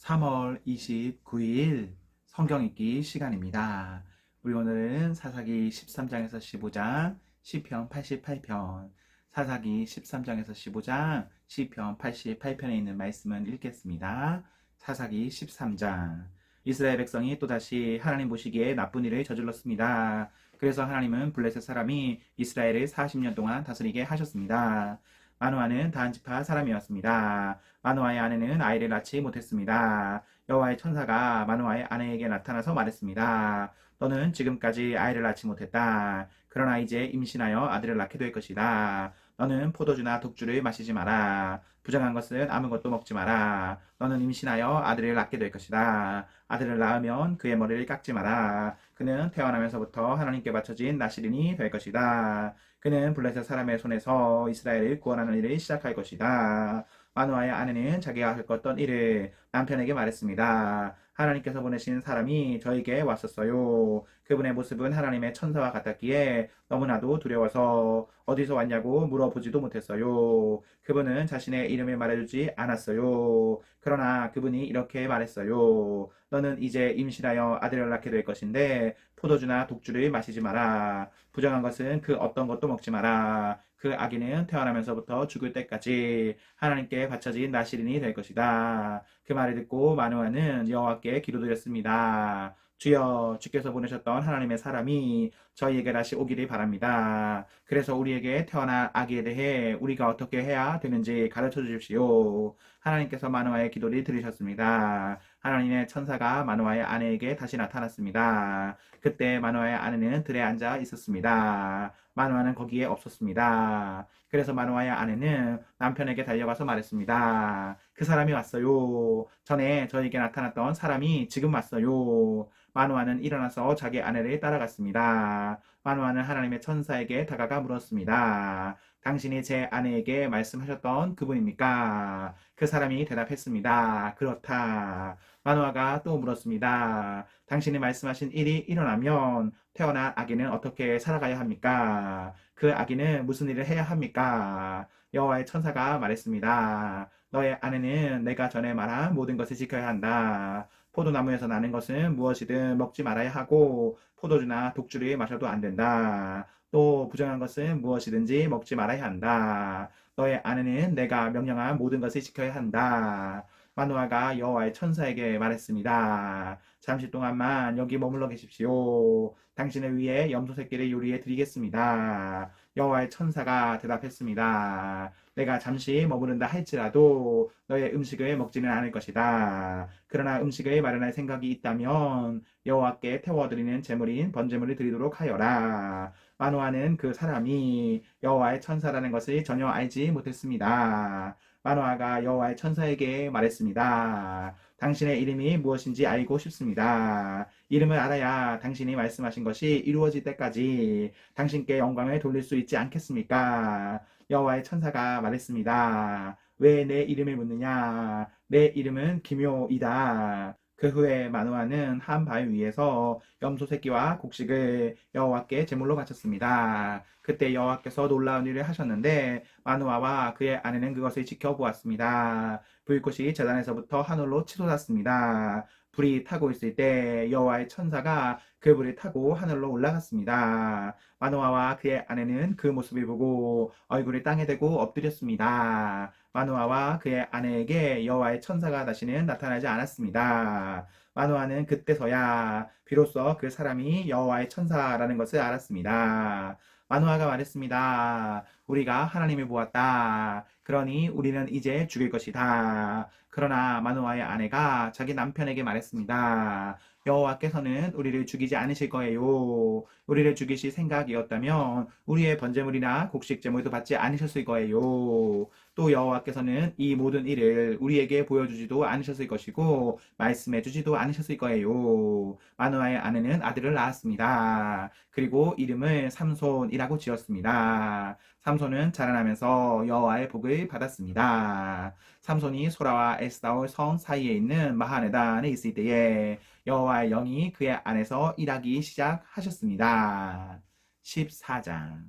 3월 29일 성경 읽기 시간입니다. 우리 오늘은 사사기 13장에서 15장, 시편 88편, 사사기 13장에서 15장, 시편 88편에 있는 말씀을 읽겠습니다. 사사기 13장. 이스라엘 백성이 또다시 하나님 보시기에 나쁜 일을 저질렀습니다. 그래서 하나님은 블레셋 사람이 이스라엘을 40년 동안 다스리게 하셨습니다. 마노아는 다한 지파 사람이었습니다. 마노아의 아내는 아이를 낳지 못했습니다. 여호와의 천사가 마노아의 아내에게 나타나서 말했습니다. 너는 지금까지 아이를 낳지 못했다. 그러나 이제 임신하여 아들을 낳게 될 것이다. 너는 포도주나 독주를 마시지 마라. 부정한 것은 아무것도 먹지 마라. 너는 임신하여 아들을 낳게 될 것이다. 아들을 낳으면 그의 머리를 깎지 마라. 그는 태어나면서부터 하나님께 바쳐진 나실인이 될 것이다. 그는 블레셋 사람의 손에서 이스라엘을 구원하는 일을 시작할 것이다. 마노아의 아내는 자기가 겪었던 일을 남편에게 말했습니다. 하나님께서 보내신 사람이 저에게 왔었어요. 그분의 모습은 하나님의 천사와 같았기에 너무나도 두려워서 어디서 왔냐고 물어보지도 못했어요. 그분은 자신의 이름을 말해주지 않았어요. 그러나 그분이 이렇게 말했어요. 너는 이제 임신하여 아들을 낳게 될 것인데 포도주나 독주를 마시지 마라. 부정한 것은 그 어떤 것도 먹지 마라. 그 아기는 태어나면서부터 죽을 때까지 하나님께 바쳐진 나실인이 될 것이다. 그 말을 듣고 마노아는 여호와께 기도드렸습니다. 주여, 주께서 보내셨던 하나님의 사람이 저희에게 다시 오기를 바랍니다. 그래서 우리에게 태어난 아기에 대해 우리가 어떻게 해야 되는지 가르쳐 주십시오. 하나님께서 마노아의 기도를 들으셨습니다. 하나님의 천사가 마노아의 아내에게 다시 나타났습니다. 그때 마노아의 아내는 들에 앉아 있었습니다. 마노아는 거기에 없었습니다. 그래서 마노아의 아내는 남편에게 달려가서 말했습니다. 그 사람이 왔어요. 전에 저에게 나타났던 사람이 지금 왔어요. 마노아는 일어나서 자기 아내를 따라갔습니다. 마노아는 하나님의 천사에게 다가가 물었습니다. 당신이 제 아내에게 말씀하셨던 그분입니까? 그 사람이 대답했습니다. 그렇다. 마노아가 또 물었습니다. 당신이 말씀하신 일이 일어나면 태어난 아기는 어떻게 살아가야 합니까? 그 아기는 무슨 일을 해야 합니까? 여호와의 천사가 말했습니다. 너의 아내는 내가 전에 말한 모든 것을 지켜야 한다. 포도나무에서 나는 것은 무엇이든 먹지 말아야 하고 포도주나 독주를 마셔도 안 된다. 또 부정한 것은 무엇이든지 먹지 말아야 한다. 너의 아내는 내가 명령한 모든 것을 지켜야 한다. 마노아가 여호와의 천사에게 말했습니다. 잠시 동안만 여기 머물러 계십시오. 당신을 위해 염소 새끼를 요리해 드리겠습니다. 여호와의 천사가 대답했습니다. 내가 잠시 머무른다 할지라도 너의 음식을 먹지는 않을 것이다. 그러나 음식을 마련할 생각이 있다면 여호와께 태워드리는 제물인 번제물을 드리도록 하여라. 마노아는 그 사람이 여호와의 천사라는 것을 전혀 알지 못했습니다. 마노아가 여호와의 천사에게 말했습니다. 당신의 이름이 무엇인지 알고 싶습니다. 이름을 알아야 당신이 말씀하신 것이 이루어질 때까지 당신께 영광을 돌릴 수 있지 않겠습니까? 여호와의 천사가 말했습니다. 왜 내 이름을 묻느냐? 내 이름은 기묘이다. 그 후에 마노아는 한 바위 위에서 염소 새끼와 곡식을 여호와께 제물로 바쳤습니다. 그때 여호와께서 놀라운 일을 하셨는데 마노아와 그의 아내는 그것을 지켜보았습니다. 불꽃이 제단에서부터 하늘로 치솟았습니다. 불이 타고 있을 때 여호와의 천사가 그 불을 타고 하늘로 올라갔습니다. 마노아와 그의 아내는 그 모습을 보고 얼굴을 땅에 대고 엎드렸습니다. 마노아와 그의 아내에게 여호와의 천사가 다시는 나타나지 않았습니다. 마노아는 그때서야 비로소 그 사람이 여호와의 천사라는 것을 알았습니다. 마노아가 말했습니다. 우리가 하나님을 보았다. 그러니 우리는 이제 죽일 것이다. 그러나 마노아의 아내가 자기 남편에게 말했습니다. 여호와께서는 우리를 죽이지 않으실 거예요. 우리를 죽이실 생각이었다면 우리의 번제물이나 곡식 제물도 받지 않으셨을 거예요. 또 여호와께서는 이 모든 일을 우리에게 보여주지도 않으셨을 것이고 말씀해주지도 않으셨을 거예요. 마노아의 아내는 아들을 낳았습니다. 그리고 이름을 삼손이라고 지었습니다. 삼손은 자라나면서 여호와의 복을 받았습니다. 삼손이 소라와 에스다올 성 사이에 있는 마하네단에 있을 때에 여호와의 영이 그의 안에서 일하기 시작하셨습니다. 14장.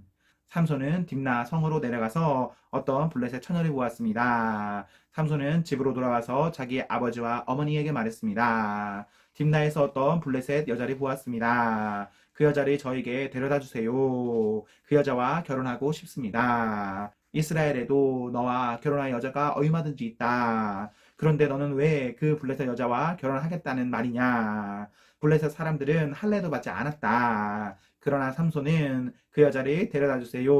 삼손은 딥나 성으로 내려가서 어떤 블레셋 처녀를 보았습니다. 삼손은 집으로 돌아와서 자기 아버지와 어머니에게 말했습니다. 딥나에서 어떤 블레셋 여자를 보았습니다. 그 여자를 저에게 데려다 주세요. 그 여자와 결혼하고 싶습니다. 이스라엘에도 너와 결혼할 여자가 얼마든지 있다. 그런데 너는 왜 그 블레셋 여자와 결혼하겠다는 말이냐? 블레셋 사람들은 할례도 받지 않았다. 그러나 삼손은 그 여자를 데려다 주세요.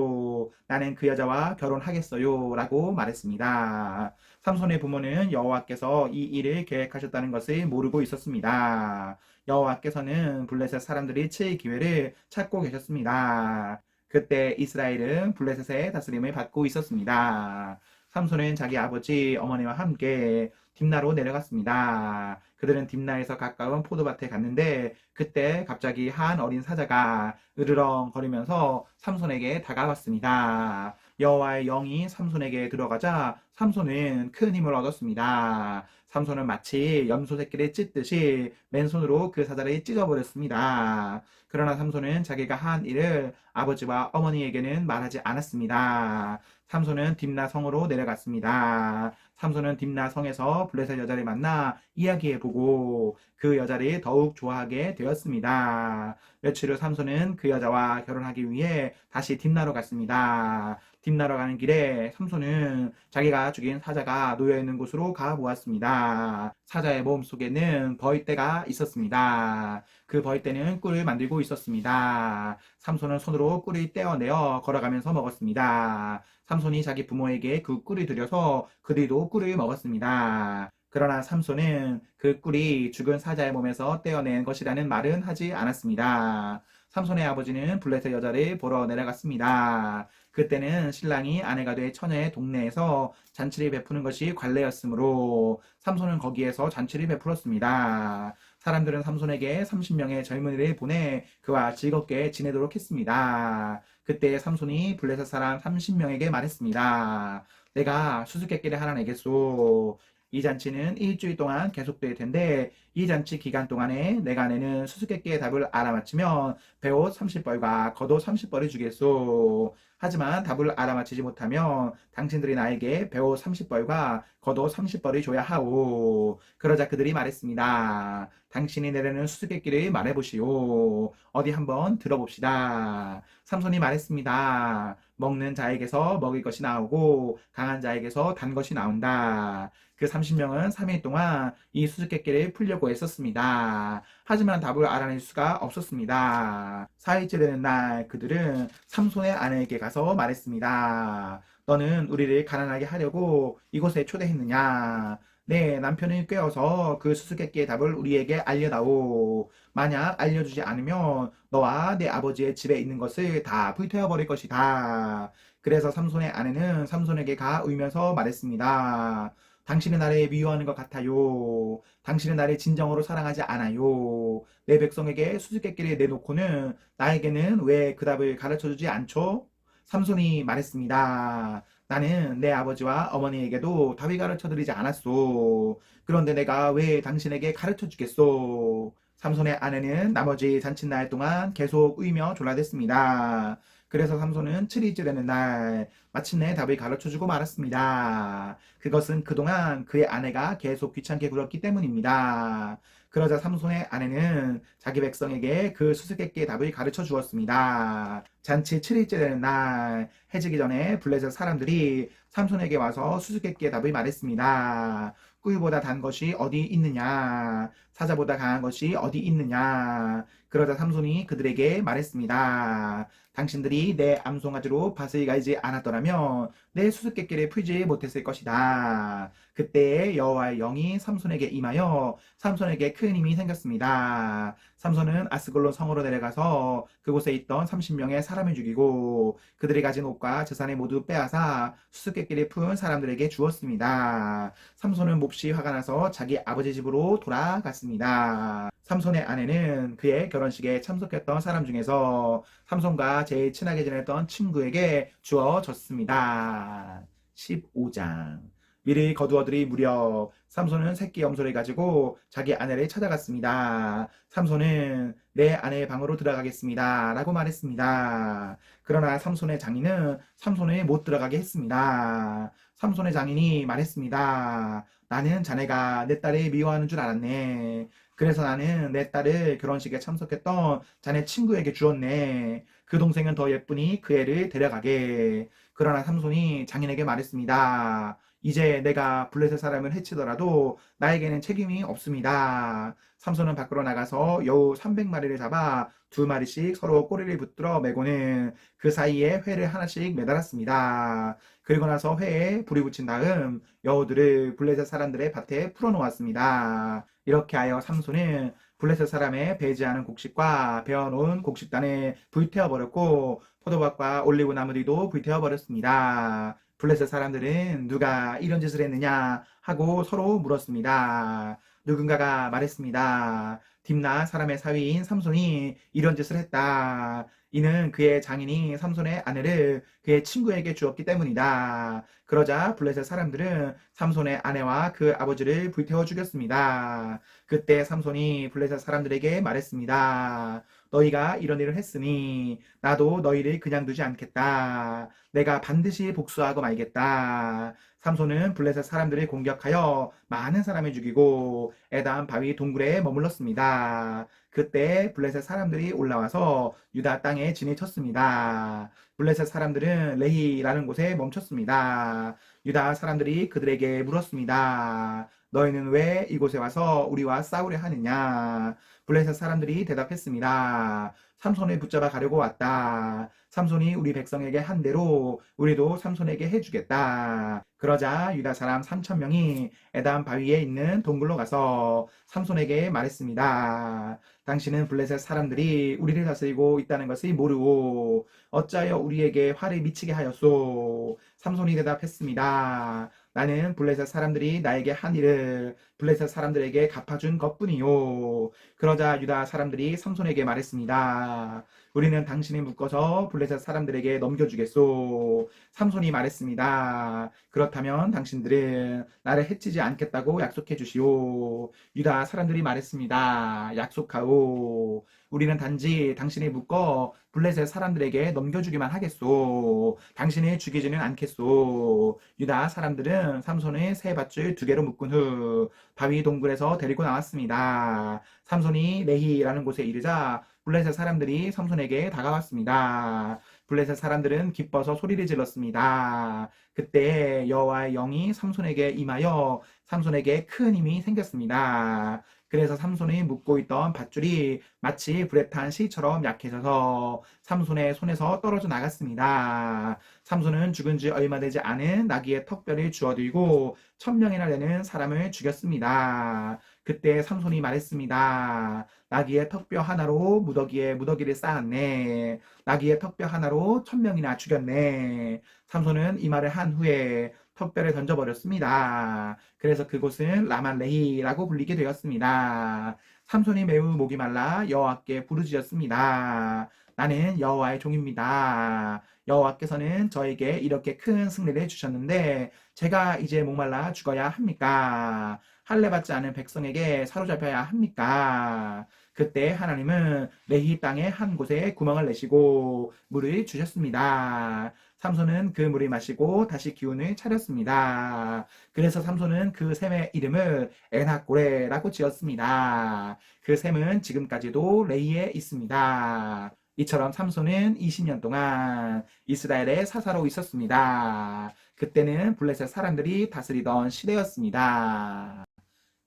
나는 그 여자와 결혼하겠어요. 라고 말했습니다. 삼손의 부모는 여호와께서 이 일을 계획하셨다는 것을 모르고 있었습니다. 여호와께서는 블레셋 사람들이 칠 기회를 찾고 계셨습니다. 그때 이스라엘은 블레셋의 다스림을 받고 있었습니다. 삼손은 자기 아버지 어머니와 함께 딥나로 내려갔습니다. 그들은 딥나에서 가까운 포도밭에 갔는데 그때 갑자기 한 어린 사자가 으르렁거리면서 삼손에게 다가왔습니다. 여호와의 영이 삼손에게 들어가자 삼손은 큰 힘을 얻었습니다. 삼손은 마치 염소 새끼를 찢듯이 맨손으로 그 사자를 찢어버렸습니다. 그러나 삼손은 자기가 한 일을 아버지와 어머니에게는 말하지 않았습니다. 삼손은 딥나 성으로 내려갔습니다. 삼손은 딥나 성에서 블레셋 여자를 만나 이야기해보고 그 여자를 더욱 좋아하게 되었습니다. 며칠 후 삼손은 그 여자와 결혼하기 위해 다시 딥나로 갔습니다. 딥나로 가는 길에 삼손은 자기가 죽인 사자가 놓여있는 곳으로 가보았습니다. 사자의 몸 속에는 버윗대가 있었습니다. 그 버윗대는 꿀을 만들고 있었습니다. 삼손은 손으로 꿀을 떼어내어 걸어가면서 먹었습니다. 삼손이 자기 부모에게 그 꿀을 들여서 그들도 꿀을 먹었습니다. 그러나 삼손은 그 꿀이 죽은 사자의 몸에서 떼어낸 것이라는 말은 하지 않았습니다. 삼손의 아버지는 블레셋 여자를 보러 내려갔습니다. 그때는 신랑이 아내가 돼 처녀의 동네에서 잔치를 베푸는 것이 관례였으므로 삼손은 거기에서 잔치를 베풀었습니다. 사람들은 삼손에게 30명의 젊은이를 보내 그와 즐겁게 지내도록 했습니다. 그때 삼손이 블레셋 사람 30명에게 말했습니다. 내가 수수께끼를 하나 내겠소. 이 잔치는 일주일 동안 계속될 텐데 이 잔치 기간 동안에 내가 내는 수수께끼의 답을 알아맞히면 배옷 30벌과 겉옷 30벌을 주겠소. 하지만 답을 알아맞히지 못하면 당신들이 나에게 배옷 30벌과 겉옷 30벌을 줘야 하오. 그러자 그들이 말했습니다. 당신이 내려는 수수께끼를 말해보시오. 어디 한번 들어봅시다. 삼손이 말했습니다. 먹는 자에게서 먹을 것이 나오고 강한 자에게서 단 것이 나온다. 그 30명은 3일 동안 이 수수께끼를 풀려고 했었습니다. 하지만 답을 알아낼 수가 없었습니다. 4일째 되는 날 그들은 삼손의 아내에게 가서 말했습니다. 너는 우리를 가난하게 하려고 이곳에 초대했느냐? 네, 남편을 꾀어서 그 수수께끼의 답을 우리에게 알려다오. 만약 알려주지 않으면 너와 내 아버지의 집에 있는 것을 다 불태워버릴 것이다. 그래서 삼손의 아내는 삼손에게 가 울면서 말했습니다. 당신은 나를 미워하는 것 같아요. 당신은 나를 진정으로 사랑하지 않아요. 내 백성에게 수수께끼를 내놓고는 나에게는 왜 그 답을 가르쳐주지 않죠? 삼손이 말했습니다. 나는 내 아버지와 어머니에게도 답을 가르쳐드리지 않았소. 그런데 내가 왜 당신에게 가르쳐주겠소? 삼손의 아내는 나머지 잔칫날 동안 계속 울며 졸라댔습니다. 그래서 삼손은 7일째 되는 날 마침내 답을 가르쳐주고 말았습니다. 그것은 그동안 그의 아내가 계속 귀찮게 굴었기 때문입니다. 그러자 삼손의 아내는 자기 백성에게 그 수수께끼의 답을 가르쳐 주었습니다. 잔치 7일째 되는 날 해지기 전에 블레셋 사람들이 삼손에게 와서 수수께끼의 답을 말했습니다. 꿀보다 단 것이 어디 있느냐? 사자보다 강한 것이 어디 있느냐? 그러자 삼손이 그들에게 말했습니다. 당신들이 내 암송아지로 밭을 갈지 않았더라면 내 수수께끼를 풀지 못했을 것이다. 그때 여호와의 영이 삼손에게 임하여 삼손에게 큰 힘이 생겼습니다. 삼손은 아스글론 성으로 내려가서 그곳에 있던 30명의 사람을 죽이고 그들이 가진 옷과 재산을 모두 빼앗아 수수께끼를 푼 사람들에게 주었습니다. 삼손은 몹시 화가 나서 자기 아버지 집으로 돌아갔습니다. 삼손의 아내는 그의 결혼식에 참석했던 사람 중에서 삼손과 제일 친하게 지냈던 친구에게 주어졌습니다. 15장. 미리 거두어들이 무렵 삼손은 새끼 염소를 가지고 자기 아내를 찾아갔습니다. 삼손은 내 아내의 방으로 들어가겠습니다 라고 말했습니다. 그러나 삼손의 장인은 삼손을 못 들어가게 했습니다. 삼손의 장인이 말했습니다. 나는 자네가 내 딸을 미워하는 줄 알았네. 그래서 나는 내 딸을 결혼식에 참석했던 자네 친구에게 주었네. 그 동생은 더 예쁘니 그 애를 데려가게. 그러나 삼손이 장인에게 말했습니다. 이제 내가 블레셋 사람을 해치더라도 나에게는 책임이 없습니다. 삼손은 밖으로 나가서 여우 300마리를 잡아 2마리씩 서로 꼬리를 붙들어 매고는 그 사이에 회를 하나씩 매달았습니다. 그리고 나서 회에 불이 붙인 다음 여우들을 블레셋 사람들의 밭에 풀어놓았습니다. 이렇게 하여 삼손은 블레셋 사람의 배제하는 곡식과 베어놓은 곡식단에 불태워버렸고 포도밭과 올리브 나무들도 불태워버렸습니다. 블레셋 사람들은 누가 이런 짓을 했느냐 하고 서로 물었습니다. 누군가가 말했습니다. 딥나 사람의 사위인 삼손이 이런 짓을 했다. 이는 그의 장인이 삼손의 아내를 그의 친구에게 주었기 때문이다. 그러자 블레셋 사람들은 삼손의 아내와 그 아버지를 불태워 죽였습니다. 그때 삼손이 블레셋 사람들에게 말했습니다. 너희가 이런 일을 했으니 나도 너희를 그냥 두지 않겠다. 내가 반드시 복수하고 말겠다. 삼손은 블레셋 사람들을 공격하여 많은 사람을 죽이고 에담 바위 동굴에 머물렀습니다. 그때 블레셋 사람들이 올라와서 유다 땅에 진을 쳤습니다. 블레셋 사람들은 레히라는 곳에 멈췄습니다. 유다 사람들이 그들에게 물었습니다. 너희는 왜 이곳에 와서 우리와 싸우려 하느냐? 블레셋 사람들이 대답했습니다. 삼손을 붙잡아 가려고 왔다. 삼손이 우리 백성에게 한 대로 우리도 삼손에게 해주겠다. 그러자 유다 사람 3,000명이 에담 바위에 있는 동굴로 가서 삼손에게 말했습니다. 당신은 블레셋 사람들이 우리를 다스리고 있다는 것을 모르고 어찌하여 우리에게 화를 미치게 하였소? 삼손이 대답했습니다. 나는 블레셋 사람들이 나에게 한 일을 블레셋 사람들에게 갚아준 것뿐이요. 그러자 유다 사람들이 삼손에게 말했습니다. 우리는 당신을 묶어서 블레셋 사람들에게 넘겨주겠소. 삼손이 말했습니다. 그렇다면 당신들은 나를 해치지 않겠다고 약속해 주시오. 유다 사람들이 말했습니다. 약속하오. 우리는 단지 당신을 묶어 블레셋 사람들에게 넘겨주기만 하겠소. 당신을 죽이지는 않겠소. 유다 사람들은 삼손의 새 밧줄 2개로 묶은 후 바위 동굴에서 데리고 나왔습니다. 삼손이 레히라는 곳에 이르자 블레셋 사람들이 삼손에게 다가왔습니다. 블레셋 사람들은 기뻐서 소리를 질렀습니다. 그때 여호와의 영이 삼손에게 임하여 삼손에게 큰 힘이 생겼습니다. 그래서 삼손이 묶고 있던 밧줄이 마치 불에 탄 실처럼 약해져서 삼손의 손에서 떨어져 나갔습니다. 삼손은 죽은 지 얼마 되지 않은 나귀의 턱뼈를 주워들고 1,000명이나 되는 사람을 죽였습니다. 그때 삼손이 말했습니다. 나귀의 턱뼈 하나로 무더기에 무더기를 쌓았네. 나귀의 턱뼈 하나로 1,000명이나 죽였네. 삼손은 이 말을 한 후에 턱뼈를 던져버렸습니다. 그래서 그곳은 라말레히라고 불리게 되었습니다. 삼손이 매우 목이 말라 여호와께 부르짖었습니다. 나는 여호와의 종입니다. 여호와께서는 저에게 이렇게 큰 승리를 주셨는데 제가 이제 목말라 죽어야 합니까? 할례 받지 않은 백성에게 사로잡혀야 합니까? 그때 하나님은 레히 땅의 한 곳에 구멍을 내시고 물을 주셨습니다. 삼손은 그 물을 마시고 다시 기운을 차렸습니다. 그래서 삼손은 그 샘의 이름을 에나고레라고 지었습니다. 그 샘은 지금까지도 레히에 있습니다. 이처럼 삼손은 20년 동안 이스라엘의 사사로 있었습니다. 그때는 블레셋 사람들이 다스리던 시대였습니다.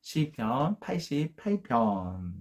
시편 88편.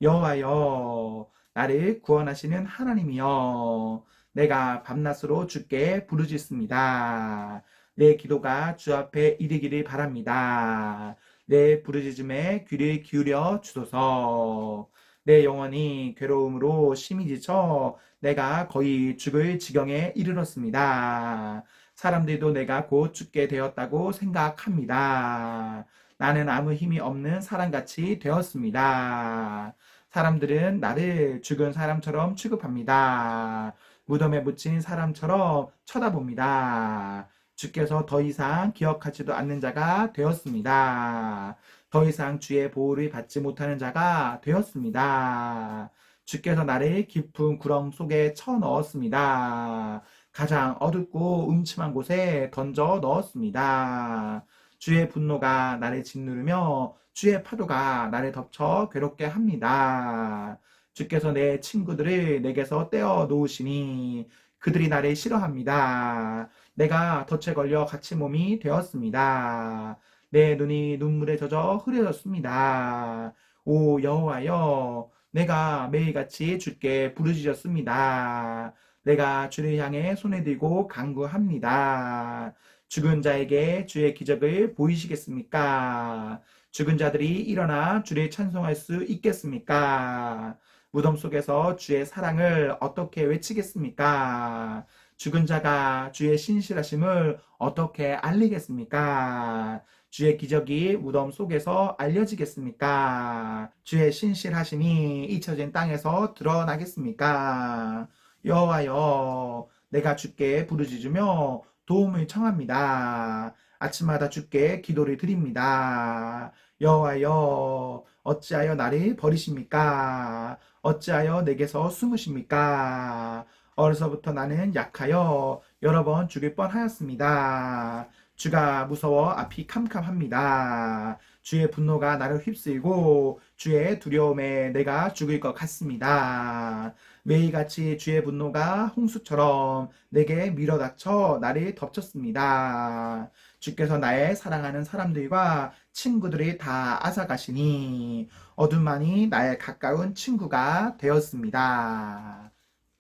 여호와여, 나를 구원하시는 하나님이여, 내가 밤낮으로 주께 부르짖습니다. 내 기도가 주 앞에 이르기를 바랍니다. 내 부르짖음에 귀를 기울여 주소서. 내 영혼이 괴로움으로 심히 지쳐 내가 거의 죽을 지경에 이르렀습니다. 사람들도 내가 곧 죽게 되었다고 생각합니다. 나는 아무 힘이 없는 사람같이 되었습니다. 사람들은 나를 죽은 사람처럼 취급합니다. 무덤에 묻힌 사람처럼 쳐다봅니다. 주께서 더 이상 기억하지도 않는 자가 되었습니다. 더 이상 주의 보호를 받지 못하는 자가 되었습니다. 주께서 나를 깊은 구렁 속에 쳐 넣었습니다. 가장 어둡고 음침한 곳에 던져 넣었습니다. 주의 분노가 나를 짓누르며 주의 파도가 나를 덮쳐 괴롭게 합니다. 주께서 내 친구들을 내게서 떼어 놓으시니 그들이 나를 싫어합니다. 내가 덫에 걸려 갇힌 몸이 되었습니다. 내 눈이 눈물에 젖어 흐려졌습니다. 오 여호와여, 내가 매일같이 주께 부르짖었습니다. 내가 주를 향해 손에 들고 간구합니다. 죽은 자에게 주의 기적을 보이시겠습니까? 죽은 자들이 일어나 주를 찬송할 수 있겠습니까? 무덤 속에서 주의 사랑을 어떻게 외치겠습니까? 죽은 자가 주의 신실하심을 어떻게 알리겠습니까? 주의 기적이 무덤 속에서 알려지겠습니까? 주의 신실하심이 잊혀진 땅에서 드러나겠습니까? 여호와여, 내가 주께 부르짖으며 도움을 청합니다. 아침마다 주께 기도를 드립니다. 여호와여, 어찌하여 나를 버리십니까? 어찌하여 내게서 숨으십니까? 어려서부터 나는 약하여 여러 번 죽을 뻔하였습니다. 주가 무서워 앞이 캄캄합니다. 주의 분노가 나를 휩쓸고 주의 두려움에 내가 죽을 것 같습니다. 매일같이 주의 분노가 홍수처럼 내게 밀어닥쳐 나를 덮쳤습니다. 주께서 나의 사랑하는 사람들과 친구들이 다 앗아가시니 어둠만이 나의 가까운 친구가 되었습니다.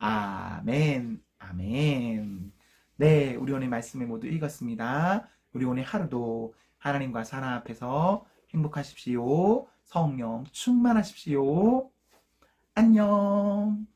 아멘, 아멘. 네, 우리 오늘 말씀을 모두 읽었습니다. 우리 오늘 하루도 하나님과 사랑 앞에서 행복하십시오. 성령 충만하십시오. 안녕.